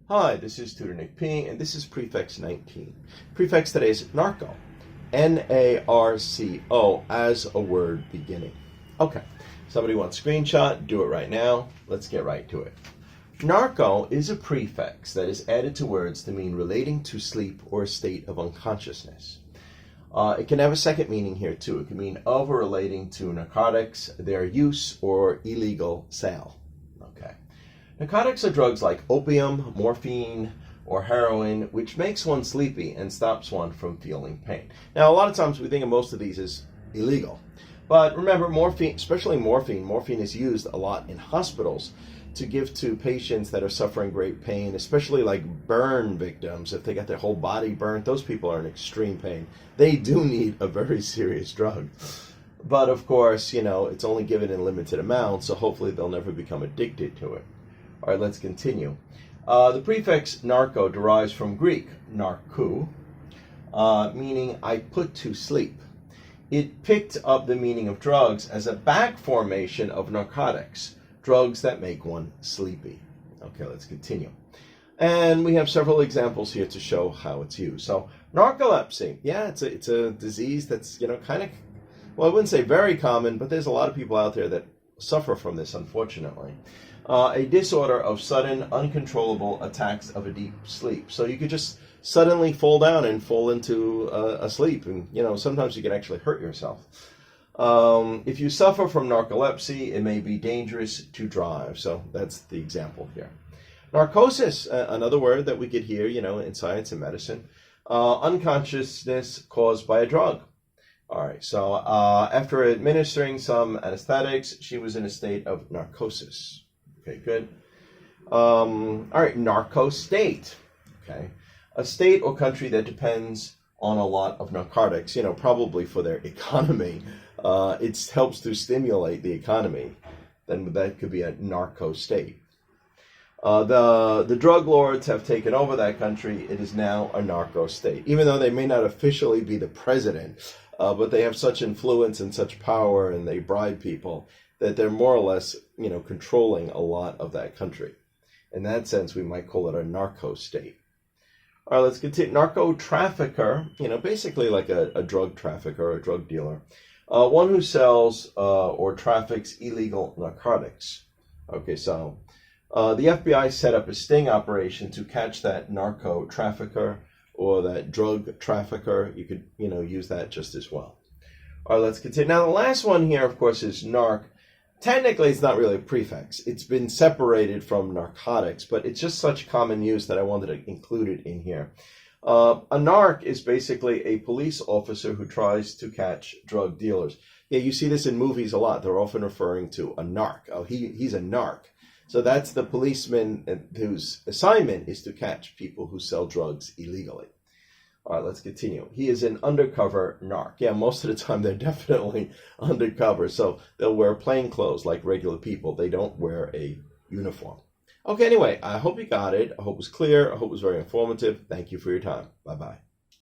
Hi, this is Tutor Nick P, and this is Prefix 19. Prefix today is narco, N-A-R-C-O, as a word beginning. Okay, somebody wants a screenshot, do it right now. Let's get right to it. Narco is a prefix that is added to words to mean relating to sleep or a state of unconsciousness. It can have a second meaning here too. It can mean of or relating to narcotics, their use, or illegal sale. Okay. Narcotics are drugs like opium, morphine, or heroin, which makes one sleepy and stops one from feeling pain. Now, a lot of times we think of most of these as illegal. But remember, morphine, especially morphine is used a lot in hospitals to give to patients that are suffering great pain, especially like burn victims. If they got their whole body burnt, those people are in extreme pain. They do need a very serious drug. But of course, it's only given in limited amounts, so hopefully they'll never become addicted to it. All right, let's continue. The prefix narco derives from Greek narkou, meaning I put to sleep. It picked up the meaning of drugs as a back formation of narcotics, drugs that make one sleepy. Okay, let's continue. And we have several examples here to show how it's used. So, narcolepsy, yeah, it's a disease that's, kind of, well, I wouldn't say very common, but there's a lot of people out there that suffer from this, unfortunately. A disorder of sudden, uncontrollable attacks of a deep sleep. So you could just suddenly fall down and fall into a sleep, and sometimes you can actually hurt yourself. If you suffer from narcolepsy, it may be dangerous to drive. So that's the example here. Narcosis, another word that we could hear, in science and medicine. Unconsciousness caused by a drug. All right, so after administering some anesthetics, she was in a state of narcosis. Okay, good. All right, narco-state. Okay, a state or country that depends on a lot of narcotics, probably for their economy. It helps to stimulate the economy. Then that could be a narco-state. The drug lords have taken over that country. It is now a narco-state, even though they may not officially be the president, but they have such influence and such power, and they bribe people that they're more or less, controlling a lot of that country. In that sense, we might call it a narco-state. All right, let's continue. Narco-trafficker, basically like a drug trafficker, a drug dealer. One who sells or traffics illegal narcotics. Okay, so the FBI set up a sting operation to catch that narco-trafficker or that drug trafficker. You could, use that just as well. All right, let's continue. Now, the last one here, of course, is narc. Technically, it's not really a prefix. It's been separated from narcotics, but it's just such common use that I wanted to include it in here. A narc is basically a police officer who tries to catch drug dealers. Yeah, you see this in movies a lot. They're often referring to a narc. Oh, he's a narc. So that's the policeman whose assignment is to catch people who sell drugs illegally. All right, let's continue. He is an undercover narc. Yeah, most of the time they're definitely undercover. So they'll wear plain clothes like regular people. They don't wear a uniform. Okay, anyway, I hope you got it. I hope it was clear. I hope it was very informative. Thank you for your time. Bye-bye.